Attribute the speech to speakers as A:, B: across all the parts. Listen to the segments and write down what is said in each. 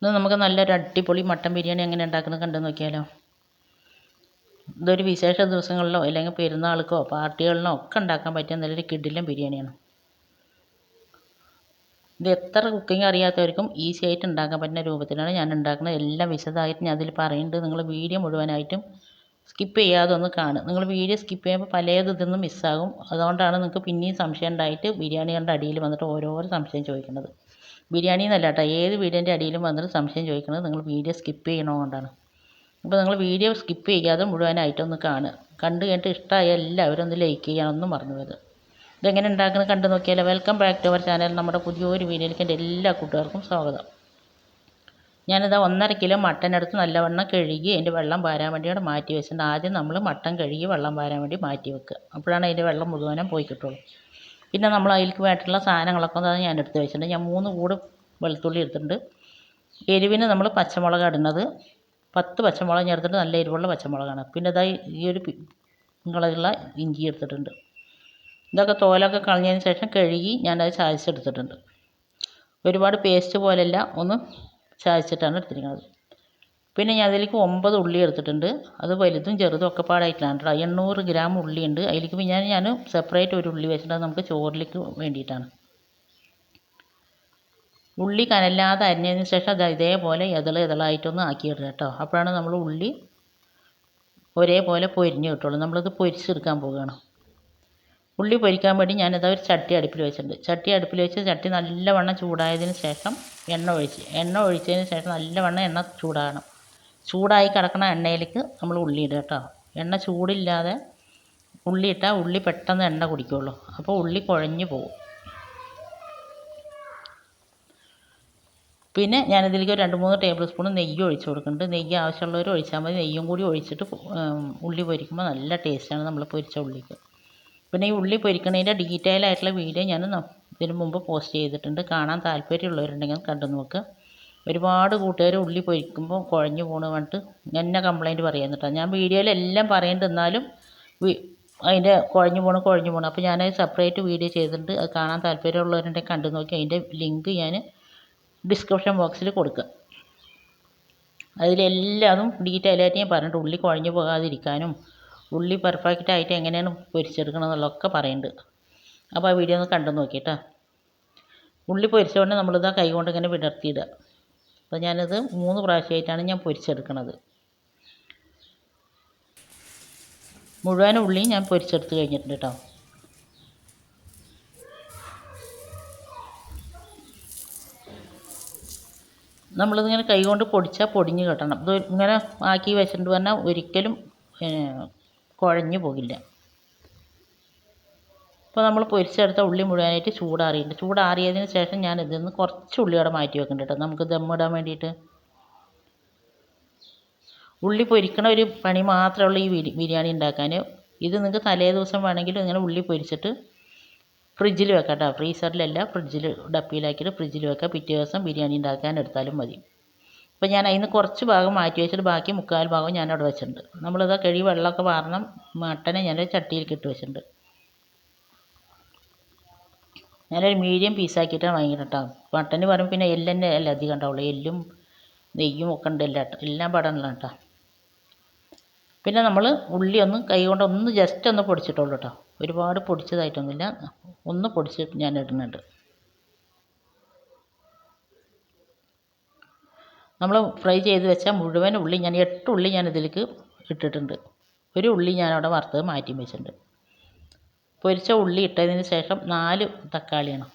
A: ഇന്ന് നമുക്ക് നല്ലൊരു അടിപൊളി മട്ടൻ ബിരിയാണി എങ്ങനെ ഉണ്ടാക്കുന്നത് കണ്ടു നോക്കിയാലോ. ഇതൊരു വിശേഷ ദിവസങ്ങളിലോ അല്ലെങ്കിൽ പെരുന്നാൾക്കോ പാർട്ടികളിനോ ഒക്കെ ഉണ്ടാക്കാൻ പറ്റിയ നല്ലൊരു കിടിലൻ ബിരിയാണിയാണ്. ഇത് എത്ര കുക്കിംഗ് അറിയാത്തവർക്കും ഈസി ആയിട്ട് ഉണ്ടാക്കാൻ പറ്റുന്ന രൂപത്തിലാണ് ഞാൻ ഉണ്ടാക്കുന്നത്. എല്ലാം വിശദമായിട്ട് ഞാൻ അതിൽ പറയുന്നുണ്ട്. നിങ്ങൾ വീഡിയോ മുഴുവനായിട്ടും സ്കിപ്പ് ചെയ്യാതെ ഒന്ന് കാണും. നിങ്ങൾ വീഡിയോ സ്കിപ്പ് ചെയ്യുമ്പോൾ പലതും ഇതൊന്നും മിസ്സാകും. അതുകൊണ്ടാണ് നിങ്ങൾക്ക് പിന്നെയും സംശയം ഉണ്ടായിട്ട് ബിരിയാണിയുടെ അടിയിൽ വന്നിട്ട് ഓരോരോ സംശയം ചോദിക്കുന്നത്. ബിരിയാണി എന്നല്ല കേട്ടോ, ഏത് വീഡിയോൻ്റെ അടിയിലും വന്നിട്ട് സംശയം ചോദിക്കുന്നത് നിങ്ങൾ വീഡിയോ സ്കിപ്പ് ചെയ്യണതുകൊണ്ടാണ്. അപ്പോൾ നിങ്ങൾ വീഡിയോ സ്കിപ്പ് ചെയ്യാതെ മുഴുവനായിട്ടൊന്ന് കാണുക. കണ്ടു കഴിഞ്ഞിട്ട് ഇഷ്ടമായ എല്ലാവരും ഒന്ന് ലൈക്ക് ചെയ്യാനൊന്നും മറന്നു പോയത്. ഇതെങ്ങനെ ഉണ്ടാക്കുന്നത് കണ്ടു നോക്കിയാലോ. Welcome back to our channel. നമ്മുടെ പുതിയൊരു വീഡിയോയിലേക്ക് എൻ്റെ എല്ലാ കൂട്ടുകാർക്കും സ്വാഗതം. ഞാനിതാ 1.5 കിലോ മട്ടൻ എടുത്ത് നല്ലവണ്ണം കഴുകി അതിൻ്റെ വെള്ളം വാരാൻ വേണ്ടി അവിടെ മാറ്റി വെച്ചിട്ടുണ്ട്. ആദ്യം നമ്മൾ മട്ടൻ കഴുകി വെള്ളം വാരാൻ വേണ്ടി മാറ്റി വെക്കുക. അപ്പോഴാണ് അതിൻ്റെ വെള്ളം മുഴുവനും പോയി കിട്ടുള്ളൂ. പിന്നെ നമ്മൾ അതിലേക്ക് വേണ്ടിയിട്ടുള്ള സാധനങ്ങളൊക്കെ ഞാൻ എടുത്ത് വെച്ചിട്ടുണ്ട്. ഞാൻ 3 കൂട് വെളുത്തുള്ളി എടുത്തിട്ടുണ്ട്. എരിവിന് നമ്മൾ പച്ചമുളക് ഇടുന്നത് 10 പച്ചമുളക് ഞാൻ എടുത്തിട്ട് നല്ല എരിവുള്ള പച്ചമുളകാണ്. പിന്നെ ഇതായി ഈ ഒരു കളറുള്ള ഇഞ്ചി എടുത്തിട്ടുണ്ട്. ഇതൊക്കെ തോലൊക്കെ കളഞ്ഞതിന് ശേഷം കഴുകി ഞാനത് ചായച്ചെടുത്തിട്ടുണ്ട്. ഒരുപാട് പേസ്റ്റ് പോലെയല്ല, ഒന്ന് ചായച്ചിട്ടാണ് എടുത്തിരിക്കുന്നത്. പിന്നെ ഞാൻ അതിലേക്ക് 9 ഉള്ളി എടുത്തിട്ടുണ്ട്. അത് വലുതും ചെറുതും ഒക്കെ പാടായിട്ടാണ് കേട്ടോ. 800 ഗ്രാം ഉള്ളിയുണ്ട്. അതിലേക്ക് ഞാൻ സെപ്പറേറ്റ് ഒരു ഉള്ളി വെച്ചിട്ട് നമുക്ക് ചോറിലേക്ക് വേണ്ടിയിട്ടാണ്. ഉള്ളി കനല്ലാതെ അരിഞ്ഞതിന് ശേഷം അത് ഇതേപോലെ ഇതളായിട്ടൊന്ന് ആക്കിയിടുക കേട്ടോ. അപ്പോഴാണ് നമ്മൾ ഉള്ളി ഒരേപോലെ പൊരിഞ്ഞ് കിട്ടുള്ളൂ. നമ്മളിത് പൊരിച്ചെടുക്കാൻ പോവുകയാണ്. ഉള്ളി പൊരിക്കാൻ വേണ്ടി ഞാനിതാ ഒരു ചട്ടി അടുപ്പിൽ വെച്ചിട്ടുണ്ട്. ചട്ടി നല്ലവണ്ണം ചൂടായതിന് ശേഷം എണ്ണ ഒഴിച്ചതിന് ശേഷം നല്ലവണ്ണം എണ്ണ ചൂടാകണം. ചൂടായി കിടക്കുന്ന എണ്ണയിലേക്ക് നമ്മൾ ഉള്ളി ഇടുക കേട്ടോ. എണ്ണ ചൂടില്ലാതെ ഉള്ളി ഇട്ടാൽ ഉള്ളി പെട്ടെന്ന് എണ്ണ കുടിക്കുള്ളൂ. അപ്പോൾ ഉള്ളി കുഴഞ്ഞു പോകും. പിന്നെ ഞാനിതിലേക്ക് ഒരു 2-3 ടേബിൾ സ്പൂൺ നെയ്യ് ഒഴിച്ച് കൊടുക്കുന്നുണ്ട്. നെയ്യ് ആവശ്യമുള്ളവർ ഒഴിച്ചാൽ മതി. നെയ്യും കൂടി ഒഴിച്ചിട്ട് ഉള്ളി പൊരിക്കുമ്പോൾ നല്ല ടേസ്റ്റാണ് നമ്മൾ പൊരിച്ച ഉള്ളിക്ക്. പിന്നെ ഈ ഉള്ളി പൊരിക്കുന്നതിൻ്റെ ഡീറ്റെയിൽ ആയിട്ടുള്ള വീഡിയോ ഞാൻ ഇതിന് മുമ്പ് പോസ്റ്റ് ചെയ്തിട്ടുണ്ട്. കാണാൻ താല്പര്യമുള്ളവരുണ്ടെങ്കിൽ കണ്ടു നോക്കുക. ഒരുപാട് കൂട്ടുകാർ ഉള്ളി പൊരിക്കുമ്പോൾ കുഴഞ്ഞു പോകണ പറഞ്ഞിട്ട് എന്നെ കംപ്ലൈൻറ്റ് പറയുന്നുട്ടാണ്. ഞാൻ വീഡിയോയിലെല്ലാം പറയുന്നുണ്ട്, എന്നാലും അതിൻ്റെ കുഴഞ്ഞു പോകണം. അപ്പോൾ ഞാനത് സെപ്പറേറ്റ് വീഡിയോ ചെയ്തിട്ടുണ്ട്. അത് കാണാൻ താല്പര്യമുള്ളവരുണ്ടെങ്കിൽ കണ്ടു നോക്കി. അതിൻ്റെ ലിങ്ക് ഞാൻ ഡിസ്ക്രിപ്ഷൻ ബോക്സിൽ കൊടുക്കുക. അതിലെല്ലാതും ഡീറ്റെയിൽ ആയിട്ട് ഞാൻ പറഞ്ഞിട്ട് ഉള്ളി കുഴഞ്ഞു പോകാതിരിക്കാനും ഉള്ളി പെർഫെക്റ്റ് ആയിട്ട് എങ്ങനെയാണ് പൊരിച്ചെടുക്കണം എന്നുള്ളതൊക്കെ പറയുന്നുണ്ട്. അപ്പോൾ ആ വീഡിയോ ഒന്ന് കണ്ടു നോക്കിയിട്ടാ. ഉള്ളി പൊരിച്ചുകൊണ്ട് നമ്മളിതാ കൈ കൊണ്ട് ഇങ്ങനെ വിടർത്തിയിടുക. അപ്പോൾ ഞാനിത് 3 പ്രാവശ്യമായിട്ടാണ് ഞാൻ പൊരിച്ചെടുക്കുന്നത്. മുഴുവൻ ഉള്ളിയും ഞാൻ പൊരിച്ചെടുത്ത് കഴിഞ്ഞിട്ടുണ്ട് കേട്ടോ. നമ്മളിതിങ്ങനെ കൈ കൊണ്ട് പൊടിച്ചാൽ പൊടിഞ്ഞ് കിട്ടണം. ഇത് ഇങ്ങനെ ആക്കി വെച്ചിട്ട് പറഞ്ഞാൽ ഒരിക്കലും കുഴഞ്ഞു പോകില്ല. അപ്പോൾ നമ്മൾ പൊരിച്ചെടുത്ത ഉള്ളി മുഴുവനായിട്ട് ചൂടാറിയിട്ടുണ്ട്. ചൂടാറിയതിന് ശേഷം ഞാൻ ഇതിൽ നിന്ന് കുറച്ച് ഉള്ളി അവിടെ മാറ്റി വെക്കുന്നുണ്ട് കേട്ടോ, നമുക്ക് ദമ്മിടാൻ വേണ്ടിയിട്ട്. ഉള്ളി പൊരിക്കണ ഒരു പണി മാത്രമേ ഉള്ളൂ ഈ ബിരിയാണി ഉണ്ടാക്കാൻ. ഇത് നിങ്ങൾക്ക് തലേ ദിവസം വേണമെങ്കിൽ ഇങ്ങനെ ഉള്ളി പൊരിച്ചിട്ട് ഫ്രിഡ്ജിൽ വെക്കാം കേട്ടോ. ഫ്രീസറിലല്ല, ഫ്രിഡ്ജിൽ ഡപ്പിയിലാക്കിയിട്ട് ഫ്രിഡ്ജിൽ വെക്കാം. പിറ്റേ ദിവസം ബിരിയാണി ഉണ്ടാക്കാൻ എടുത്താലും മതി. അപ്പോൾ ഞാൻ അതിന് കുറച്ച് ഭാഗം മാറ്റി വെച്ചിട്ട് ബാക്കി 3/4 ഭാഗം ഞാൻ അവിടെ വെച്ചിട്ടുണ്ട്. നമ്മളിതാ കഴുകി വെള്ളമൊക്കെ വാരണം മട്ടനെ ഞാൻ ചട്ടിയിലേക്ക് ഇട്ട് വെച്ചിട്ടുണ്ട്. ഞാനൊരു മീഡിയം പീസാക്കിയിട്ടാണ് വാങ്ങിയിട്ട് കേട്ടോ. മട്ടന് പറയുമ്പോൾ പിന്നെ എല്ലിൻ്റെ അല്ല അധികം ഉണ്ടാവുള്ളൂ. എല്ലും നെയ്യും ഒക്കെ ഉണ്ട്, എല്ലാം പടമുള്ള കേട്ടോ. പിന്നെ നമ്മൾ ഉള്ളി ഒന്ന് കൈ കൊണ്ട് ഒന്ന് ജസ്റ്റ് ഒന്ന് പൊടിച്ചിട്ടുള്ളൂ കേട്ടോ. ഒരുപാട് പൊടിച്ചതായിട്ടൊന്നുമില്ല, ഒന്ന് പൊടിച്ച് ഞാൻ ഇടുന്നുണ്ട്. നമ്മൾ ഫ്രൈ ചെയ്ത് വെച്ചാൽ മുഴുവൻ ഉള്ളി ഞാൻ 8 ഉള്ളി ഞാൻ ഇതിലേക്ക് ഇട്ടിട്ടുണ്ട്. ഒരു ഉള്ളി ഞാൻ അവിടെ വറുത്തത് മാറ്റി വെച്ചിട്ടുണ്ട്. പൊരിച്ച ഉള്ളി ഇട്ടതിന് ശേഷം 4 തക്കാളിയാണ്.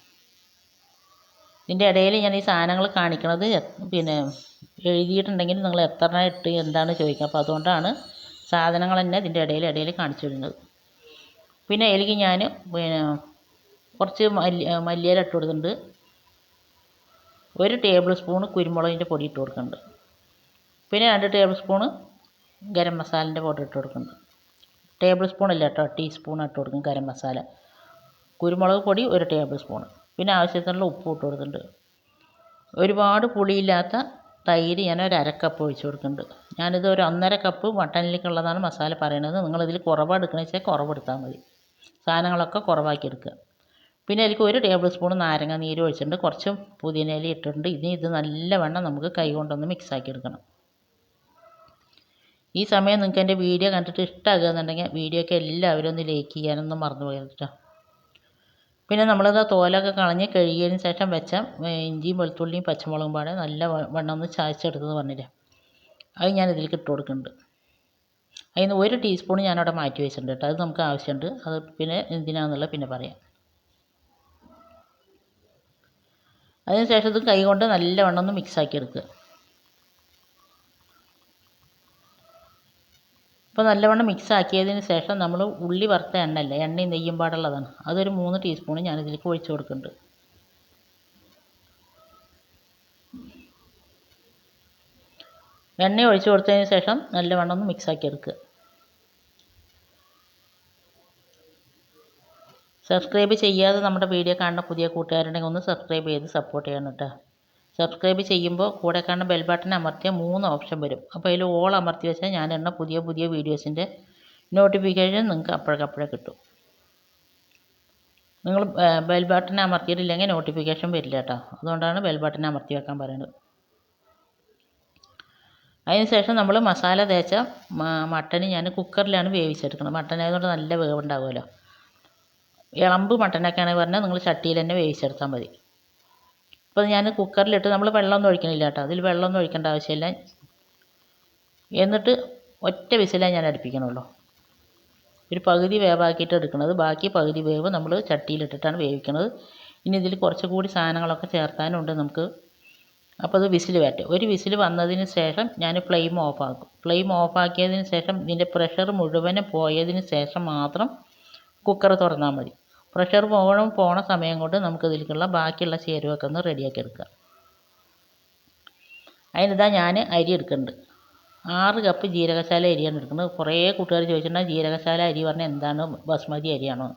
A: ഇതിൻ്റെ ഇടയിൽ ഞാൻ ഈ സാധനങ്ങൾ കാണിക്കണത് പിന്നെ എഴുതിയിട്ടുണ്ടെങ്കിൽ നിങ്ങൾ എത്ര ഇട്ട് എന്താണ് ചോദിക്കുക. അപ്പോൾ അതുകൊണ്ടാണ് സാധനങ്ങൾ തന്നെ ഇതിൻ്റെ ഇടയിൽ കാണിച്ചു വരുന്നത്. പിന്നെ അതിലേക്ക് ഞാൻ കുറച്ച് മല്ലിയില ഇട്ട് കൊടുക്കുന്നുണ്ട്. 1 ടേബിൾ സ്പൂൺ കുരുമുളകിൻ്റെ പൊടി ഇട്ട് കൊടുക്കുന്നുണ്ട്. പിന്നെ 2 ടേബിൾ സ്പൂൺ ഗരം മസാലൻ്റെ പൗഡർ ഇട്ട് കൊടുക്കുന്നുണ്ട്. ടേബിൾ സ്പൂൺ അല്ല കേട്ടോ, ടീസ്പൂൺ ഇട്ട് കൊടുക്കും ഗരം മസാല. കുരുമുളക് പൊടി 1 ടേബിൾ സ്പൂൺ. പിന്നെ ആവശ്യത്തിനുള്ള ഉപ്പ് ഇട്ട് കൊടുക്കുന്നുണ്ട്. ഒരുപാട് പുളിയില്ലാത്ത തൈര് ഞാൻ 1/2 കപ്പ് ഒഴിച്ച് കൊടുക്കുന്നുണ്ട്. ഞാനിത് ഒരു 1.5 കപ്പ് മട്ടനിലേക്കുള്ളതാണ് മസാല പറയണത്. നിങ്ങളിതിൽ കുറവ് എടുക്കണമെന്ന് വെച്ചാൽ കുറവെടുത്താൽ മതി. സാധനങ്ങളൊക്കെ കുറവാക്കി എടുക്കുക. പിന്നെ അതിലേക്ക് 1 ടേബിൾ സ്പൂൺ നാരങ്ങ നീര് ഒഴിച്ചിട്ടുണ്ട്, കുറച്ച് പുതിന ഇല ഇട്ടിട്ടുണ്ട്. ഇനി ഇത് നല്ലവണ്ണം നമുക്ക് കൈ കൊണ്ടൊന്ന് മിക്സാക്കി എടുക്കണം. ഈ സമയം നിങ്ങൾക്ക് എൻ്റെ വീഡിയോ കണ്ടിട്ട് ഇഷ്ടമാകുകയെന്നുണ്ടെങ്കിൽ വീഡിയോയ്ക്ക് എല്ലാവരും ഒന്ന് ലൈക്ക് ചെയ്യാനൊന്നും മറന്നു പോകരുത് കേട്ടോ. പിന്നെ നമ്മളത് തോലൊക്കെ കളഞ്ഞ് കഴുകിയതിന് ശേഷം വെച്ച ഇഞ്ചിയും വെളുത്തുള്ളിയും പച്ചമുളകും പാടെ നല്ല വണ്ണം ഒന്ന് ചായച്ചെടുത്തെന്ന് പറഞ്ഞില്ലേ, അത് ഞാൻ ഇതിലേക്ക് ഇട്ട് കൊടുക്കുന്നുണ്ട്. അതിന് 1 ടീസ്പൂൺ ഞാനവിടെ മാറ്റി വെച്ചിട്ടുണ്ട് കേട്ടോ. അത് നമുക്ക് ആവശ്യമുണ്ട്. അത് പിന്നെ എന്തിനാണെന്നുള്ളത് പിന്നെ പറയാം. അതിന് ശേഷം ഇത് കൈ കൊണ്ട് നല്ലവണ്ണം ഒന്ന് മിക്സാക്കി എടുക്കുക. അപ്പോൾ നല്ലവണ്ണം മിക്സ് ആക്കിയതിന് ശേഷം നമ്മൾ ഉള്ളി വറുത്ത എണ്ണയല്ലേ, എണ്ണയും നെയ്യും പാടുള്ളതാണ്, അതൊരു 3 ടീസ്പൂൺ ഞാനിതിലേക്ക് ഒഴിച്ച് കൊടുക്കുന്നുണ്ട്. എണ്ണ ഒഴിച്ച് കൊടുത്തതിന് ശേഷം നല്ലവണ്ണം ഒന്ന് മിക്സാക്കി എടുക്കുക. സബ്സ്ക്രൈബ് ചെയ്യാതെ നമ്മുടെ വീഡിയോ കാണുന്ന പുതിയ കൂട്ടുകാരുണ്ടെങ്കിൽ ഒന്ന് സബ്സ്ക്രൈബ് ചെയ്ത് സപ്പോർട്ട് ചെയ്യണം കേട്ടോ. സബ്സ്ക്രൈബ് ചെയ്യുമ്പോൾ കൂടെ കാണുന്ന ബെൽ ബട്ടൺ അമർത്തിയാൽ 3 ഓപ്ഷൻ വരും. അപ്പോൾ അതിൽ ഓൾ അമർത്തി വെച്ചാൽ ഞാൻ എണ്ണ പുതിയ വീഡിയോസിൻ്റെ നോട്ടിഫിക്കേഷൻ നിങ്ങൾക്ക് അപ്പോഴേക്കപ്പോഴേ കിട്ടും. നിങ്ങൾ ബെൽ ബട്ടൺ അമർത്തിയിട്ടില്ലെങ്കിൽ നോട്ടിഫിക്കേഷൻ വരില്ല കേട്ടോ. അതുകൊണ്ടാണ് ബെൽ ബട്ടൺ അമർത്തി വെക്കാൻ പറയുന്നത്. അതിനുശേഷം നമ്മൾ മസാല തേച്ച മട്ടൻ ഞാൻ കുക്കറിലാണ് വേവിച്ചെടുക്കുന്നത്. മട്ടൻ ആയതുകൊണ്ട് നല്ല വേവുണ്ടാവുമല്ലോ. ഇളമ്പ് മട്ടനൊക്കെയാണെങ്കിൽ പറഞ്ഞാൽ നിങ്ങൾ ചട്ടിയിൽ തന്നെ വേവിച്ചെടുത്താൽ മതി. അപ്പോൾ ഞാൻ കുക്കറിലിട്ട് നമ്മൾ വെള്ളമൊന്നും ഒഴിക്കണില്ല കേട്ടോ. അതിൽ വെള്ളമൊന്നും ഒഴിക്കേണ്ട ആവശ്യമില്ല. എന്നിട്ട് ഒറ്റ വിസിലേ ഞാൻ അടുപ്പിക്കണുള്ളൂ. ഒരു പകുതി വേവാക്കിയിട്ട് എടുക്കുന്നത്, ബാക്കി പകുതി വേവ് നമ്മൾ ചട്ടിയിലിട്ടിട്ടാണ് വേവിക്കുന്നത്. ഇനി ഇതിൽ കുറച്ചുകൂടി സാധനങ്ങളൊക്കെ ചേർത്താനുണ്ട് നമുക്ക്. അപ്പോൾ അത് വിസിൽ വരട്ടെ. ഒരു വിസിൽ വന്നതിന് ശേഷം ഞാൻ ഫ്ലെയിം ഓഫാക്കും. ഫ്ലെയിം ഓഫാക്കിയതിന് ശേഷം ഇതിൻ്റെ പ്രഷർ മുഴുവനും പോയതിന് ശേഷം മാത്രം കുക്കർ തുറന്നാൽ മതി. പ്രഷർ പോണ സമയം കൊണ്ട് നമുക്കിതിലേക്കുള്ള ബാക്കിയുള്ള ചേരുവൊക്കെ ഒന്ന് റെഡിയാക്കി എടുക്കാം. അതിനിതാ ഞാൻ അരി എടുക്കുന്നുണ്ട്. 6 കപ്പ് ജീരകശാല അരിയാണ് എടുക്കുന്നത്. കുറേ കൂട്ടുകാർ ചോദിച്ചിട്ടുണ്ടെങ്കിൽ ജീരകശാല അരി പറഞ്ഞാൽ എന്താണ്, ബസ്മതി അരിയാണോ?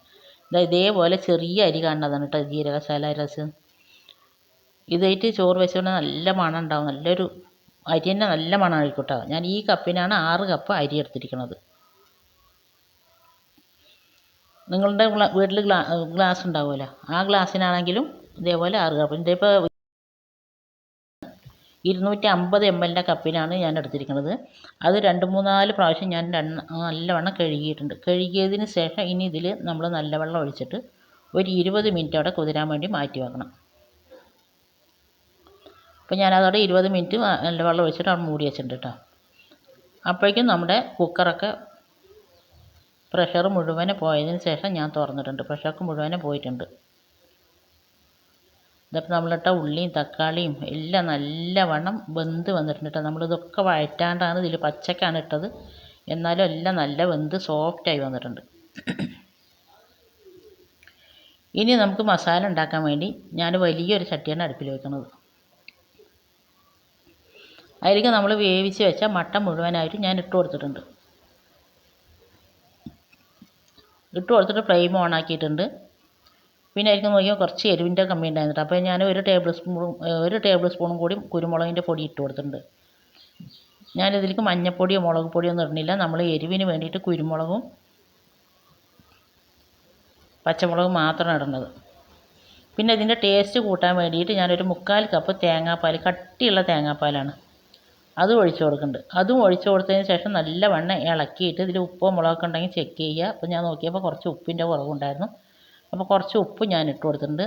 A: ഇതേപോലെ ചെറിയ അരി കാണുന്നതാണ് കേട്ടോ ജീരകശാല രസം. ഇതായിട്ട് ചോറ് വെച്ചുകൊണ്ട് നല്ല മണം ഉണ്ടാവും. നല്ലൊരു അരി തന്നെ നല്ല മണം ആയിക്കോട്ടെ. ഞാൻ ഈ കപ്പിനാണ് 6 കപ്പ് അരി എടുത്തിരിക്കുന്നത്. നിങ്ങളുടെ വീട്ടിൽ ഗ്ലാസ് ഉണ്ടാവുമല്ലോ, ആ ഗ്ലാസ്സിനാണെങ്കിലും ഇതേപോലെ 6 കപ്പ്. ഇതിൻ്റെ ഇപ്പോൾ 250 ml കപ്പിനാണ് ഞാൻ എടുത്തിരിക്കുന്നത്. അത് 2-3-4 പ്രാവശ്യം ഞാൻ നല്ലവണ്ണം കഴുകിയിട്ടുണ്ട്. കഴുകിയതിന് ശേഷം ഇനി ഇതിൽ നമ്മൾ നല്ല വെള്ളം ഒഴിച്ചിട്ട് ഒരു 20 മിനിറ്റ് അവിടെ കുതിരാൻ വേണ്ടി മാറ്റി വെക്കണം. അപ്പോൾ ഞാനതോടെ 20 മിനിറ്റ് നല്ല വെള്ളം ഒഴിച്ചിട്ട് അവിടെ മൂടി വെച്ചിട്ടുണ്ട് കേട്ടോ. അപ്പോഴേക്കും നമ്മുടെ കുക്കറൊക്കെ പ്രഷർ മുഴുവനെ പോയതിന് ശേഷം ഞാൻ തുറന്നിട്ടുണ്ട്. പ്രഷറൊക്കെ മുഴുവനെ പോയിട്ടുണ്ട്. ഇതപ്പോൾ നമ്മളിട്ട ഉള്ളിയും തക്കാളിയും എല്ലാം നല്ലവണ്ണം വെന്ത് വന്നിട്ടുണ്ട് കേട്ടോ. നമ്മളിതൊക്കെ വഴറ്റാണ്ടാണ്, ഇതിൽ പച്ചക്കാണ് ഇട്ടത്, എന്നാലും എല്ലാം നല്ല വെന്ത് സോഫ്റ്റായി വന്നിട്ടുണ്ട്. ഇനി നമുക്ക് മസാല ഉണ്ടാക്കാൻ വേണ്ടി ഞാൻ വലിയൊരു ചട്ടിയാണ് അടുപ്പിൽ വെക്കുന്നത്. അതിലേക്ക് നമ്മൾ വേവിച്ച് വെച്ച മട്ടൻ മുഴുവനായിട്ട് ഞാൻ ഇട്ട് കൊടുത്തിട്ടുണ്ട്. ഇട്ട് കൊടുത്തിട്ട് ഫ്ലെയിം ഓൺ ആക്കിയിട്ടുണ്ട്. പിന്നെ അതിലേക്ക് നോക്കിയാൽ കുറച്ച് എരിവിൻ്റെ കമ്മി ഉണ്ടായിരുന്നു. അപ്പോൾ ഞാൻ 1 ടേബിൾ സ്പൂണും കൂടി കുരുമുളകിൻ്റെ പൊടി ഇട്ട് കൊടുത്തിട്ടുണ്ട്. ഞാനിതിലേക്ക് മഞ്ഞൾപ്പൊടിയോ മുളക് പൊടിയോ ഒന്നും ഇടുന്നില്ല. നമ്മൾ എരിവിന് വേണ്ടിയിട്ട് കുരുമുളകും പച്ചമുളകും മാത്രമാണ് ഇടുന്നത്. പിന്നെ ഇതിൻ്റെ ടേസ്റ്റ് കൂട്ടാൻ വേണ്ടിയിട്ട് ഞാനൊരു 3/4 കപ്പ് തേങ്ങാപ്പാൽ, കട്ടിയുള്ള തേങ്ങാപ്പാലാണ്, അതും ഒഴിച്ച് കൊടുക്കുന്നുണ്ട്. അതും ഒഴിച്ച് കൊടുത്തതിന് ശേഷം നല്ലവണ്ണം ഇളക്കിയിട്ട് ഇതിൽ ഉപ്പോ മുളകൊക്കെ ഉണ്ടെങ്കിൽ ചെക്ക് ചെയ്യുക. അപ്പോൾ ഞാൻ നോക്കിയപ്പോൾ കുറച്ച് ഉപ്പിൻ്റെ കുറവുണ്ടായിരുന്നു. അപ്പോൾ കുറച്ച് ഉപ്പ് ഞാൻ ഇട്ട് കൊടുത്തിട്ടുണ്ട്.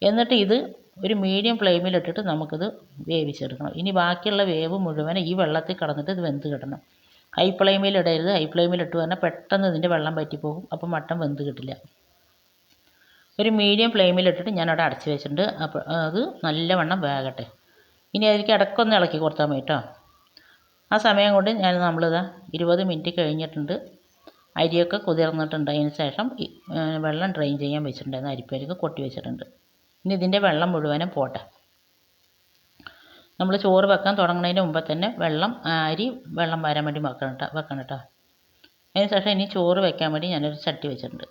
A: എന്നിട്ട് ഇത് ഒരു മീഡിയം ഫ്ലെയിമിലിട്ടിട്ട് നമുക്കിത് വേവിച്ചെടുക്കണം. ഇനി ബാക്കിയുള്ള വേവ് മുഴുവൻ ഈ വെള്ളത്തിൽ കിടന്നിട്ട് ഇത് വെന്ത് കിട്ടണം. ഹൈ ഫ്ലെയിമിൽ ഇടരുത്. ഹൈ ഫ്ലെയിമിൽ ഇട്ട് പറഞ്ഞാൽ പെട്ടെന്ന് ഇതിൻ്റെ വെള്ളം പറ്റിപ്പോകും. അപ്പോൾ മട്ടൻ വെന്ത് കിട്ടില്ല. ഒരു മീഡിയം ഫ്ലെയിമിലിട്ടിട്ട് ഞാനവിടെ അടച്ച് വെച്ചിട്ടുണ്ട്. അപ്പോൾ അത് നല്ലവണ്ണം വേകട്ടെ. ഇനി അതിലേക്ക് ഇടയ്ക്കൊന്ന് ഇളക്കി കൊടുത്താൽ മതി കേട്ടോ. ആ സമയം കൊണ്ട് നമ്മളിതാ 20 മിനിറ്റ് കഴിഞ്ഞിട്ടുണ്ട്. അരിയൊക്കെ കുതിർന്നിട്ടുണ്ട്. അതിന് ശേഷം വെള്ളം ഡ്രെയിൻ ചെയ്യാൻ വെച്ചിട്ടുണ്ടായിരുന്നു. അരിപ്പയിലേക്ക് കൊട്ടി വെച്ചിട്ടുണ്ട്. ഇനി ഇതിൻ്റെ വെള്ളം മുഴുവനും പോട്ടെ. നമ്മൾ ചോറ് വെക്കാൻ തുടങ്ങുന്നതിന് മുമ്പ് തന്നെ വെള്ളം വരാൻ വേണ്ടി വെക്കണം കേട്ടോ. അതിന് ശേഷം ഇനി ചോറ് വെക്കാൻ വേണ്ടി ഞാനൊരു ചട്ടി വെച്ചിട്ടുണ്ട്.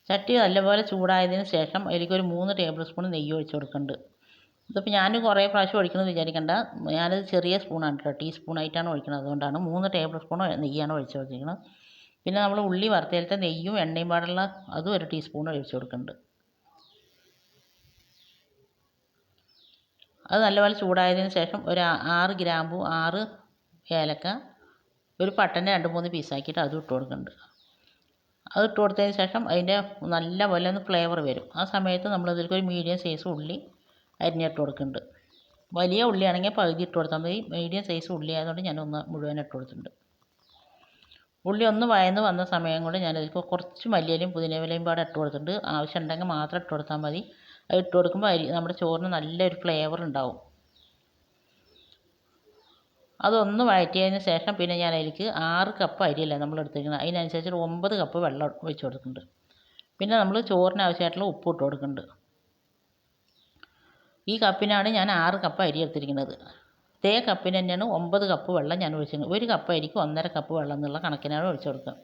A: ചട്ടി നല്ലപോലെ ചൂടായതിന് ശേഷം അതിലേക്ക് ഒരു 3 ടേബിൾ സ്പൂൺ നെയ്യ് ഒഴിച്ച് കൊടുക്കുന്നുണ്ട്. ഇതിപ്പോൾ ഞാൻ കുറേ പ്രാവശ്യം ഒഴിക്കണമെന്ന് വിചാരിക്കേണ്ട. ഞാനത് ചെറിയ സ്പൂണാണ് കേട്ടോ, ടീസ്പൂണായിട്ടാണ് ഒഴിക്കുന്നത്. അതുകൊണ്ടാണ് 3 ടേബിൾ സ്പൂൺ നെയ്യാണ് ഒഴിച്ച് കൊടുത്തിരിക്കുന്നത്. പിന്നെ നമ്മൾ ഉള്ളി വറുത്തതിലത്തെ നെയ്യും എണ്ണയും പാടുള്ള അതും 1 ടീസ്പൂൺ ഒഴിച്ച് കൊടുക്കുന്നുണ്ട്. അത് നല്ലപോലെ ചൂടായതിന് ശേഷം ഒരു 6 ഗ്രാമ്പു 6 ഏലക്ക ഒരു പട്ടനെ 2-3 പീസാക്കിയിട്ട് അതും ഇട്ട് കൊടുക്കുന്നുണ്ട്. അത് ഇട്ട് കൊടുത്തതിന് ശേഷം അതിൻ്റെ നല്ലപോലെ ഒന്ന് ഫ്ലേവർ വരും. ആ സമയത്ത് നമ്മളിതിലേക്ക് ഒരു മീഡിയം സൈസ് ഉള്ളി അരിഞ്ഞിട്ട് കൊടുക്കുന്നുണ്ട്. വലിയ ഉള്ളിയാണെങ്കിൽ പകുതി ഇട്ട് കൊടുത്താൽ മതി. മീഡിയം സൈസ് ഉള്ളി ആയതുകൊണ്ട് ഞാനൊന്ന് മുഴുവൻ ഇട്ട് കൊടുത്തിട്ടുണ്ട്. ഉള്ളി ഒന്ന് വഴന്ന് വന്ന സമയം കൊണ്ട് ഞാനതിലേക്ക് കുറച്ച് മല്ലിയിലയും പുതിനയിലയും പാടെ ഇട്ട് കൊടുത്തിട്ടുണ്ട്. ആവശ്യമുണ്ടെങ്കിൽ മാത്രം ഇട്ട് കൊടുത്താൽ മതി. അത് ഇട്ട് കൊടുക്കുമ്പോൾ നമ്മുടെ ചോറിന് നല്ലൊരു ഫ്ലേവർ ഉണ്ടാവും. അതൊന്ന് വഴറ്റിയതിന് ശേഷം പിന്നെ ഞാൻ അതിലേക്ക് 6 കപ്പ് അരിയല്ലേ നമ്മൾ എടുത്തിരിക്കുന്നത്, അതിനനുസരിച്ച് 9 കപ്പ് വെള്ളം ഒഴിച്ച് കൊടുക്കുന്നുണ്ട്. പിന്നെ നമ്മൾ ചോറിന് ആവശ്യമായിട്ടുള്ള ഉപ്പ് ഇട്ട് കൊടുക്കുന്നുണ്ട്. ഈ കപ്പിനാണ് ഞാൻ 6 കപ്പ് അരി എടുത്തിരിക്കുന്നത്. അതേ കപ്പിന് തന്നെയാണ് 9 കപ്പ് വെള്ളം ഞാൻ ഒഴിച്ചിരിക്കുന്നത്. 1 കപ്പ് അരിക്ക് 1.5 കപ്പ് വെള്ളം എന്നുള്ള കണക്കിനാണ് ഒഴിച്ച് കൊടുക്കുക.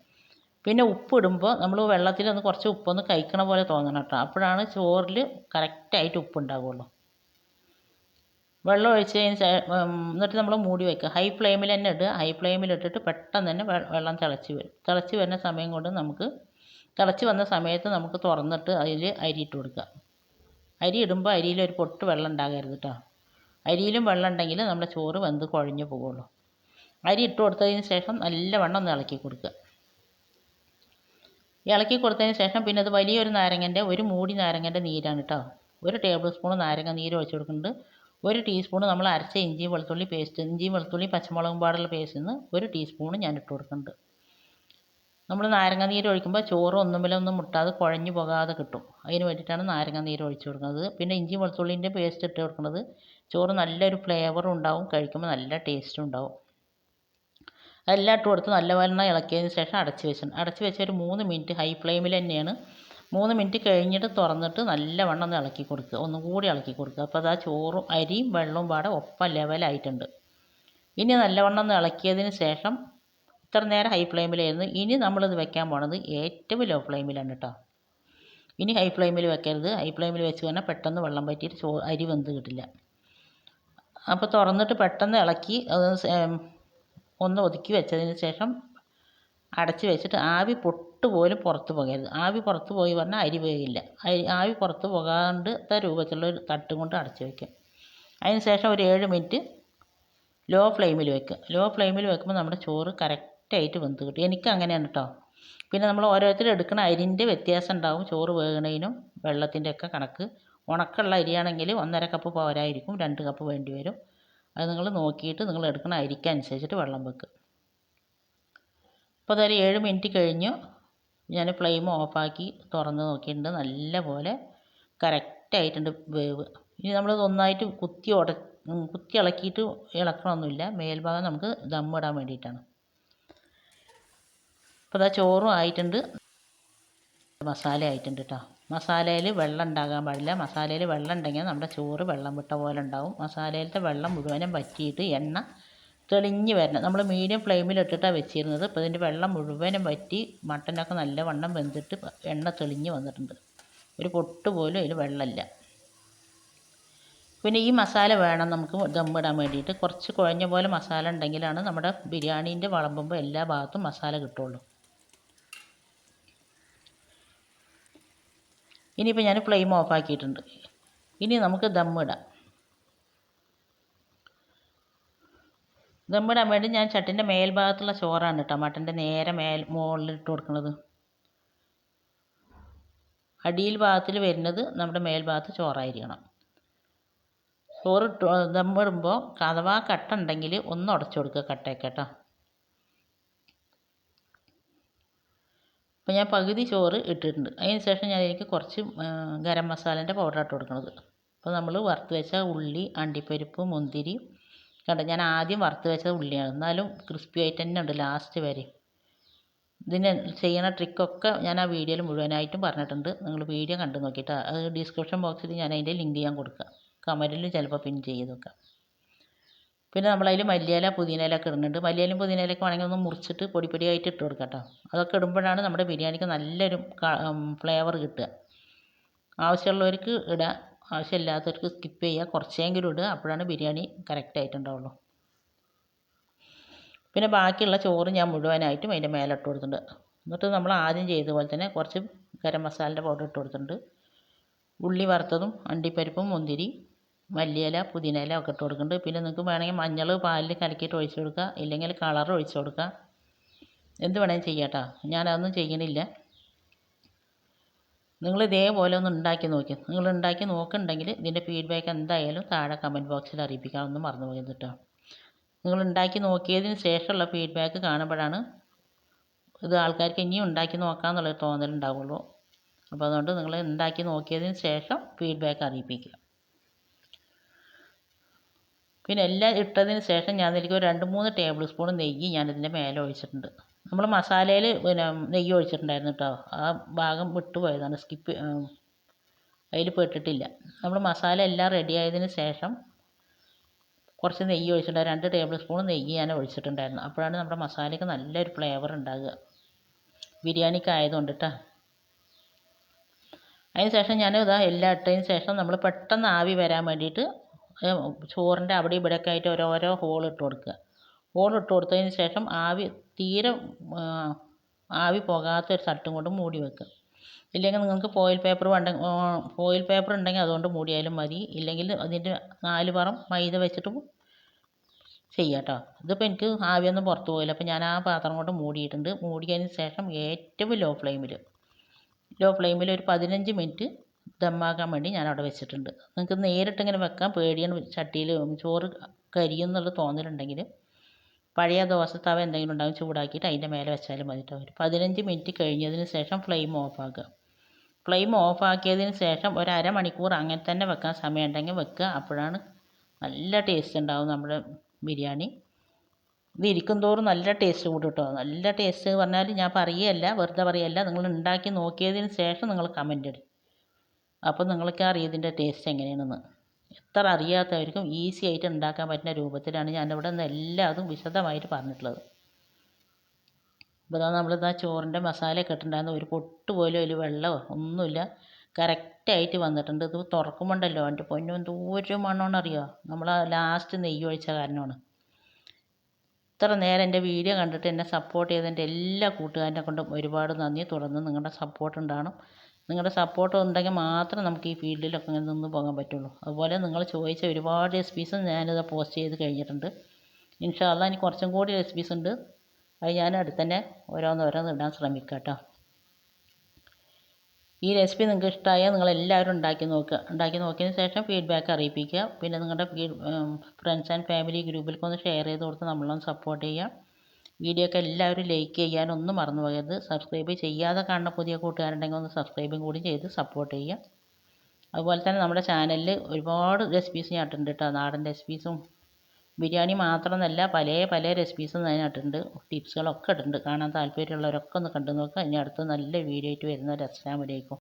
A: പിന്നെ ഉപ്പ് ഇടുമ്പോൾ നമ്മൾ വെള്ളത്തിലൊന്ന് കുറച്ച് ഉപ്പൊന്ന് കഴിക്കണ പോലെ തോന്നണം കേട്ടോ. അപ്പോഴാണ് ചോറിൽ കറക്റ്റായിട്ട് ഉപ്പ് ഉണ്ടാവുള്ളൂ. വെള്ളം ഒഴിച്ചതിന് എന്നിട്ട് നമ്മൾ മൂടി വയ്ക്കുക. ഹൈ ഫ്ലെയിമിൽ തന്നെ ഇടുക. ഹൈ ഫ്ലെയിമിൽ ഇട്ടിട്ട് പെട്ടെന്ന് തന്നെ വെള്ളം തിളച്ച് വരും. തിളച്ച് വരുന്ന സമയം കൊണ്ട് തിളച്ച് വന്ന സമയത്ത് നമുക്ക് തുറന്നിട്ട് അതിൽ അരി ഇട്ട് കൊടുക്കുക. അരി ഇടുമ്പോൾ അരിയിൽ ഒരു പൊട്ട് വെള്ളം ഉണ്ടാകരുത് കേട്ടോ. അരിയിലും വെള്ളം ഉണ്ടെങ്കിൽ നമ്മുടെ ചോറ് വെന്ത് കുഴഞ്ഞു പോകുള്ളൂ. അരി ഇട്ട് കൊടുത്തതിന് ശേഷം നല്ലവണ്ണം ഒന്ന് ഇളക്കി കൊടുക്കുക. ഇളക്കി കൊടുത്തതിന് ശേഷം പിന്നെ അത് വലിയൊരു നാരങ്ങൻ്റെ ഒരു മൂടി നാരങ്ങൻ്റെ നീരാണ് കേട്ടോ. 1 ടേബിൾ സ്പൂൺ നാരങ്ങ നീര് ഒഴിച്ച് കൊടുക്കുന്നുണ്ട്. 1 ടീസ്പൂൺ നമ്മൾ അരച്ച ഇഞ്ചി വെളുത്തുള്ളി പേസ്റ്റ്, ഇഞ്ചി വെളുത്തുള്ളി പച്ചമുളകും പാടുള്ള പേസ്റ്റിൽ നിന്ന് 1 ടീസ്പൂൺ ഞാൻ ഇട്ട് കൊടുക്കുന്നുണ്ട്. നമ്മൾ നാരങ്ങ നീര് ഒഴിക്കുമ്പോൾ ചോറ് ഒന്നും മുട്ടാതെ കുഴഞ്ഞു പോകാതെ കിട്ടും. അതിന് വേണ്ടിയിട്ടാണ് നാരങ്ങ നീര് ഒഴിച്ച് കൊടുക്കുന്നത്. പിന്നെ ഇഞ്ചി വെളുത്തുള്ളിൻ്റെ പേസ്റ്റ് ഇട്ട് കൊടുക്കുന്നത് ചോറ് നല്ലൊരു ഫ്ലേവറും ഉണ്ടാവും, കഴിക്കുമ്പോൾ നല്ല ടേസ്റ്റും ഉണ്ടാവും. അതെല്ലാം ഇട്ട് കൊടുത്ത് നല്ലവണ്ണം ഇളക്കിയതിന് ശേഷം അടച്ച് വെച്ച് ഒരു 3 മിനിറ്റ് ഹൈ ഫ്ലെയിമിൽ തന്നെയാണ്. 3 മിനിറ്റ് കഴിഞ്ഞിട്ട് തുറന്നിട്ട് നല്ലവണ്ണം ഒന്ന് ഇളക്കി കൊടുക്കുക. ഒന്നും കൂടി ഇളക്കി കൊടുക്കുക. അപ്പോൾ അതാ ചോറും അരിയും വെള്ളവും പാടെ ഒപ്പം ലെവലായിട്ടുണ്ട്. ഇനി നല്ലവണ്ണം ഒന്ന് ഇളക്കിയതിന് ശേഷം ഇത്ര നേരം ഹൈ ഫ്ലെയിമിലായിരുന്നു. ഇനി നമ്മളിത് വെക്കാൻ പോണത് ഏറ്റവും ലോ ഫ്ലെയിമിലാണ് കേട്ടോ. ഇനി ഹൈ ഫ്ലെയിമിൽ വെക്കരുത്. ഹൈ ഫ്ലെയിമിൽ വെച്ച് കഴിഞ്ഞാൽ പെട്ടെന്ന് വെള്ളം പറ്റിയിട്ട് അരി വെന്ത് കിട്ടില്ല. അപ്പോൾ തുറന്നിട്ട് പെട്ടെന്ന് ഇളക്കി അത് ഒന്ന് ഒതുക്കി വെച്ചതിന് ശേഷം അടച്ച് വെച്ചിട്ട് ആവി പൊട്ടുപോലും പുറത്ത് പോകരുത്. ആവി പുറത്ത് പോയി പറഞ്ഞാൽ അരി വേകില്ല. ആവി പുറത്ത് പോകാത്ത രൂപത്തിലുള്ള ഒരു തട്ടും കൊണ്ട് അടച്ച് വയ്ക്കും. അതിന് ശേഷം ഒരു 7 മിനിറ്റ് ലോ ഫ്ലെയിമിൽ വെക്കുക. ലോ ഫ്ലെയിമിൽ വെക്കുമ്പോൾ നമ്മുടെ ചോറ് കറക്റ്റായിട്ട് വെന്ത് കിട്ടും. എനിക്ക് അങ്ങനെയാണ് കേട്ടോ. പിന്നെ നമ്മൾ ഓരോരുത്തരും എടുക്കുന്ന അരിൻ്റെ വ്യത്യാസം ഉണ്ടാവും. ചോറ് വേകണതിനും വെള്ളത്തിൻ്റെ ഒക്കെ കണക്ക്. ഉണക്കമുള്ള അരിയാണെങ്കിൽ 1.5 കപ്പ് പോരായിരിക്കും, 2 കപ്പ് വേണ്ടി വരും. അത് നിങ്ങൾ നോക്കിയിട്ട് നിങ്ങൾ എടുക്കുന്ന അരിക്കനുസരിച്ചിട്ട് വെള്ളം വെക്കുക. അപ്പോൾ അതൊരു 7 മിനിറ്റ് കഴിഞ്ഞു. ഞാൻ ഫ്ലെയിം ഓഫാക്കി തുറന്ന് നോക്കിയിട്ടുണ്ട്. നല്ലപോലെ കറക്റ്റായിട്ടുണ്ട് വേവ്. ഇനി നമ്മളിത് ഒന്നായിട്ട് കുത്തി ഇളക്കിയിട്ട് ഇളക്കണമൊന്നുമില്ല. മേൽഭാഗം നമുക്ക് ദമ്മിടാൻ വേണ്ടിയിട്ടാണ്. അപ്പോൾ അതാ ചോറും ആയിട്ടുണ്ട്, മസാല ആയിട്ടുണ്ട് കേട്ടോ. മസാലയിൽ വെള്ളം ഉണ്ടാകാൻ പാടില്ല. മസാലയിൽ വെള്ളം ഉണ്ടെങ്കിൽ നമ്മുടെ ചോറ് വെള്ളം വിട്ട പോലെ ഉണ്ടാവും. മസാലയിലത്തെ വെള്ളം മുഴുവനും വറ്റിയിട്ട് എണ്ണ തെളിഞ്ഞ് വരണം. നമ്മൾ മീഡിയം ഫ്ലെയിമിൽ ഇട്ടിട്ടാണ് വെച്ചിരുന്നത്. അപ്പോൾ ഇതിൻ്റെ വെള്ളം മുഴുവനും വറ്റി മട്ടനൊക്കെ നല്ലവണ്ണം വെന്തിട്ട് എണ്ണ തെളിഞ്ഞ് വന്നിട്ടുണ്ട്. ഒരു പൊട്ട് പോലും അതിൽ വെള്ളമില്ല. പിന്നെ ഈ മസാല വേണം നമുക്ക് ദമ്മിടാൻ വേണ്ടിയിട്ട്. കുറച്ച് കുഴഞ്ഞ പോലെ മസാല ഉണ്ടെങ്കിലാണ് നമ്മുടെ ബിരിയാണീൻ്റെ വിളമ്പുമ്പോൾ എല്ലാ ഭാഗത്തും മസാല കിട്ടുള്ളൂ. ഇനിയിപ്പോൾ ഞാൻ ഫ്ലെയിം ഓഫാക്കിയിട്ടുണ്ട്. ഇനി നമുക്ക് ദമ്മിടാം. ദമ്മിടാൻ വേണ്ടി ഞാൻ ചട്ടിൻ്റെ മേൽഭാഗത്തുള്ള ചോറാണ് കേട്ടോ മട്ടൻ്റെ നേരെ മുകളിൽ ഇട്ട് കൊടുക്കുന്നത്. അടിയിൽ ഭാഗത്തിൽ വരുന്നത് നമ്മുടെ മേൽഭാഗത്ത് ചോറായിരിക്കണം. ചോറ് ദമ്മിടുമ്പോൾ അഥവാ കട്ട ഉണ്ടെങ്കിൽ ഒന്ന് ഉടച്ചു കൊടുക്കുക കട്ടയൊക്കെ കേട്ടോ. അപ്പോൾ ഞാൻ പകുതി ചോറ് ഇട്ടിട്ടുണ്ട്. അതിന് ശേഷം ഞാൻ എനിക്ക് കുറച്ച് ഗരം മസാലേൻ്റെ പൗഡർ ഇട്ട് കൊടുക്കുന്നത്. അപ്പോൾ നമ്മൾ വറുത്ത് വെച്ച ഉള്ളി, അണ്ടിപ്പരിപ്പ്, മുന്തിരി കണ്ടോ. ഞാൻ ആദ്യം വറുത്ത് വെച്ച ഉള്ളിയാണ്, എന്നാലും ക്രിസ്പി ആയിട്ട് തന്നെ ഉണ്ട് ലാസ്റ്റ് വരെ. ഇതിന് ചെയ്യണ ട്രിക്കൊക്കെ ഞാൻ ആ വീഡിയോയിൽ മുഴുവനായിട്ടും പറഞ്ഞിട്ടുണ്ട്. നിങ്ങൾ വീഡിയോ കണ്ടു നോക്കിയിട്ട് അത് ഡിസ്ക്രിപ്ഷൻ ബോക്സിൽ ഞാൻ അതിൻ്റെ ലിങ്ക് ഞാൻ കൊടുക്കാം. കമൻറ്റിൽ ചിലപ്പോൾ പിൻ ചെയ്ത് വെക്കാം. പിന്നെ നമ്മളതിൽ മല്ലിയില പുതിനയില ഒക്കെ ഇടുന്നുണ്ട്. മല്ലിയിലയും പുതിനയിലൊക്കെ വേണമെങ്കിൽ ഒന്ന് മുറിച്ചിട്ട് പൊടിയായിട്ട് ഇട്ട് കൊടുക്കാം കേട്ടോ. അതൊക്കെ ഇടുമ്പോഴാണ് നമ്മുടെ ബിരിയാണിക്ക് നല്ലൊരു ഫ്ലേവർ കിട്ടുക. ആവശ്യമുള്ളവർക്ക് ഇടുക, ആവശ്യമില്ലാത്തവർക്ക് സ്കിപ്പ് ചെയ്യുക. കുറച്ചെങ്കിലും ഇടുക, അപ്പോഴാണ് ബിരിയാണി കറക്റ്റായിട്ടുണ്ടാവുള്ളൂ. പിന്നെ ബാക്കിയുള്ള ചോറ് ഞാൻ മുഴുവനായിട്ടും അതിൻ്റെ മേലെ ഇട്ട് കൊടുത്തിട്ടുണ്ട്. എന്നിട്ട് നമ്മൾ ആദ്യം ചെയ്ത പോലെ തന്നെ കുറച്ച് ഗരം മസാലൻ്റെ പൗഡർ ഇട്ട് കൊടുത്തിട്ടുണ്ട്. ഉള്ളി വറുത്തതും അണ്ടിപ്പരിപ്പും മുന്തിരി മല്ലിയില പുതിന ഇല ഒക്കെ ഇട്ട് കൊടുക്കുന്നുണ്ട്. പിന്നെ നിങ്ങൾക്ക് വേണമെങ്കിൽ മഞ്ഞൾ പാലിൽ കലക്കിയിട്ട് ഒഴിച്ച് കൊടുക്കുക, ഇല്ലെങ്കിൽ കളർ ഒഴിച്ച് കൊടുക്കുക, എന്ത് വേണമെങ്കിലും ചെയ്യാം കേട്ടോ. ഞാനതൊന്നും ചെയ്യണില്ല. നിങ്ങൾ ഇതേപോലെ ഒന്ന് ഉണ്ടാക്കി നോക്കി. നിങ്ങൾ ഉണ്ടാക്കി നോക്കുന്നുണ്ടെങ്കിൽ ഇതിൻ്റെ ഫീഡ്ബാക്ക് എന്തായാലും താഴെ കമൻറ്റ് ബോക്സിൽ അറിയിപ്പിക്കാനൊന്നും മറന്നു പോകരുത് കേട്ടോ. നിങ്ങൾ ഉണ്ടാക്കി നോക്കിയതിന് ശേഷമുള്ള ഫീഡ്ബാക്ക് കാണുമ്പോഴാണ് ഇത് ആൾക്കാർക്ക് ഇനിയും ഉണ്ടാക്കി നോക്കാമെന്നുള്ളൊരു തോന്നലുണ്ടാവുള്ളൂ. അപ്പോൾ അതുകൊണ്ട് നിങ്ങൾ ഉണ്ടാക്കി നോക്കിയതിന് ശേഷം ഫീഡ്ബാക്ക് അറിയിപ്പിക്കുക. പിന്നെ എല്ലാം ഇട്ടതിന് ശേഷം ഞാൻ ഇതിലേക്ക് ഒരു 2-3 ടേബിൾ സ്പൂൺ നെയ്യ് ഞാനിതിൻ്റെ മേലെ ഒഴിച്ചിട്ടുണ്ട്. നമ്മൾ മസാലയിൽ പിന്നെ നെയ്യ് ഒഴിച്ചിട്ടുണ്ടായിരുന്നു കേട്ടോ. ആ ഭാഗം വിട്ടുപോയതാണ്, അതിൽ പെട്ടിട്ടില്ല. നമ്മൾ മസാല എല്ലാം റെഡി ആയതിന് ശേഷം കുറച്ച് നെയ്യ് ഒഴിച്ചിട്ടുണ്ടായിരുന്നു. 2 ടേബിൾ സ്പൂൺ നെയ്യ് ഞാൻ ഒഴിച്ചിട്ടുണ്ടായിരുന്നു. അപ്പോഴാണ് നമ്മുടെ മസാലയ്ക്ക് നല്ലൊരു ഫ്ലേവർ ഉണ്ടാകുക, ബിരിയാണിക്ക് ആയതുകൊണ്ട് കേട്ടോ. അതിന് ശേഷം ഞാൻ ഇതാ എല്ലാം ഇട്ടതിന് ശേഷം നമ്മൾ പെട്ടെന്ന് ആവി വരാൻ വേണ്ടിയിട്ട് ചോറിൻ്റെ അവിടെ ഇവിടെയൊക്കെ ആയിട്ട് ഓരോരോ ഹോൾ ഇട്ട് കൊടുക്കുക. ഹോൾ ഇട്ട് കൊടുത്തതിന് ശേഷം തീരെ ആവി പോകാത്തൊരു തട്ടും കൊണ്ട് മൂടി വെക്കുക. ഇല്ലെങ്കിൽ നിങ്ങൾക്ക് ഫോയിൽ പേപ്പർ ഉണ്ടെങ്കിൽ അതുകൊണ്ട് മൂടിയാലും മതി. ഇല്ലെങ്കിൽ അതിൻ്റെ 4 പുറം മൈദ വെച്ചിട്ടും ചെയ്യാം കേട്ടോ. ഇതിപ്പോൾ എനിക്ക് ആവിയൊന്നും പുറത്ത് പോയില്ല, അപ്പോൾ ഞാൻ ആ പാത്രം കൊണ്ട് മൂടിയിട്ടുണ്ട്. മൂടിയതിന് ശേഷം ഏറ്റവും ലോ ഫ്ലെയിമിൽ ഒരു 15 മിനിറ്റ് ദമ്മാക്കാൻ വേണ്ടി ഞാൻ അവിടെ വെച്ചിട്ടുണ്ട്. നിങ്ങൾക്ക് നേരിട്ട് ഇങ്ങനെ വെക്കാൻ പേടിയാണ്, ചട്ടിയിൽ ചോറ് കരിയുന്നുള്ള തോന്നലുണ്ടെങ്കിൽ പഴയ ദോശത്തവ എന്തെങ്കിലും ഉണ്ടാകും, ചൂടാക്കിയിട്ട് അതിൻ്റെ മേലെ വെച്ചാലും മതി കേട്ടോ. ഒരു 15 മിനിറ്റ് കഴിഞ്ഞതിന് ശേഷം ഫ്ലെയിം ഓഫാക്കുക. ഫ്ലെയിം ഓഫാക്കിയതിന് ശേഷം ഒരു അരമണിക്കൂർ അങ്ങനെ തന്നെ വെക്കാൻ സമയമുണ്ടെങ്കിൽ വെക്കുക. അപ്പോഴാണ് നല്ല ടേസ്റ്റ് ഉണ്ടാവും നമ്മുടെ ബിരിയാണി. ഇത് ഇരിക്കും തോറും നല്ല ടേസ്റ്റ് കൂടും കേട്ടോ. നല്ല ടേസ്റ്റ് പറഞ്ഞാൽ ഞാൻ പറയുകയല്ല, വെറുതെ പറയുകയല്ല. നിങ്ങൾ ഉണ്ടാക്കി നോക്കിയതിന് ശേഷം നിങ്ങൾ കമൻ്റ് ഇടും. അപ്പോൾ നിങ്ങൾക്ക് അറിയാം ഇതിൻ്റെ ടേസ്റ്റ് എങ്ങനെയാണെന്ന്. എത്ര അറിയാത്തവർക്കും ഈസി ആയിട്ട് ഉണ്ടാക്കാൻ പറ്റുന്ന രൂപത്തിലാണ് ഞാനിവിടെ നിന്ന് എല്ലാതും വിശദമായിട്ട് പറഞ്ഞിട്ടുള്ളത്. അപ്പോൾ നമ്മളിതാ ചോറിൻ്റെ മസാലയൊക്കെ ഇട്ടിട്ടുണ്ടായിരുന്നു. ഒരു പൊട്ട് പോലും അതിൽ വെള്ളമോ ഒന്നുമില്ല, കറക്റ്റായിട്ട് വന്നിട്ടുണ്ട്. ഇത് തുറക്കുമ്പോണ്ടല്ലോ എൻ്റെ പൊന്നും എന്തോരം മണമെന്ന് അറിയുമോ, നമ്മൾ ലാസ്റ്റ് നെയ്യ് ഒഴിച്ച കാരണമാണ്. ഇത്ര നേരം എൻ്റെ വീഡിയോ കണ്ടിട്ട് എന്നെ സപ്പോർട്ട് ചെയ്തതിൻ്റെ എല്ലാ കൂട്ടുകാരനെ കൊണ്ടും ഒരുപാട് നന്ദി. തുടർന്ന് നിങ്ങളുടെ സപ്പോർട്ട് ഉണ്ടാകണം. നിങ്ങളുടെ സപ്പോർട്ട് ഉണ്ടെങ്കിൽ മാത്രം നമുക്ക് ഈ ഫീൽഡിലൊക്കെ ഇങ്ങനെ നിന്ന് പോകാൻ പറ്റുള്ളൂ. അതുപോലെ നിങ്ങൾ ചോദിച്ച ഒരുപാട് റെസിപ്പീസ് ഞാനിത് പോസ്റ്റ് ചെയ്ത് കഴിഞ്ഞിട്ടുണ്ട്. ഇൻഷാ അല്ലാഹ് ഇനി കുറച്ചും കൂടി റെസിപ്പീസ് ഉണ്ട്. അത് ഞാൻ അടുത്ത് തന്നെ ഓരോന്നോരോന്ന് ഇടാൻ ശ്രമിക്കാം കേട്ടോ. ഈ റെസിപ്പി നിങ്ങൾക്ക് ഇഷ്ടമായാൽ നിങ്ങളെല്ലാവരും ഉണ്ടാക്കി നോക്കുക. ഉണ്ടാക്കി നോക്കിയതിന് ശേഷം ഫീഡ്ബാക്ക് അറിയിപ്പിക്കുക. പിന്നെ നിങ്ങളുടെ ഫ്രണ്ട്സ് ആൻഡ് ഫാമിലി ഗ്രൂപ്പിലേക്കൊന്ന് ഷെയർ ചെയ്ത് കൊടുത്ത് നമ്മളൊന്ന് സപ്പോർട്ട് ചെയ്യുക. വീഡിയോ ഒക്കെ എല്ലാവരും ലൈക്ക് ചെയ്യാനൊന്നും മറന്നു പോകരുത്. സബ്സ്ക്രൈബ് ചെയ്യാതെ കാണുന്ന പുതിയ കൂട്ടുകാരുണ്ടെങ്കിൽ ഒന്ന് സബ്സ്ക്രൈബും കൂടി ചെയ്ത് സപ്പോർട്ട് ചെയ്യുക. അതുപോലെ തന്നെ നമ്മുടെ ചാനലിൽ ഒരുപാട് റെസിപ്പീസ് ഞാൻ ഇട്ടിട്ടുണ്ട് കേട്ടോ. നാടൻ റെസിപ്പീസും ബിരിയാണി മാത്രമെന്നല്ല, പല റെസിപ്പീസും ഞാൻ ഇട്ടിട്ടുണ്ട്. ടിപ്സുകളൊക്കെ ഇട്ടിട്ടുണ്ട്. കാണാൻ താല്പര്യമുള്ളവരൊക്കെ ഒന്ന് കണ്ടു നോക്കുക. ഇനി അടുത്ത നല്ല വീഡിയോ ആയിട്ട് വരുന്നവരെ അസ്സലാമു അലൈക്കും.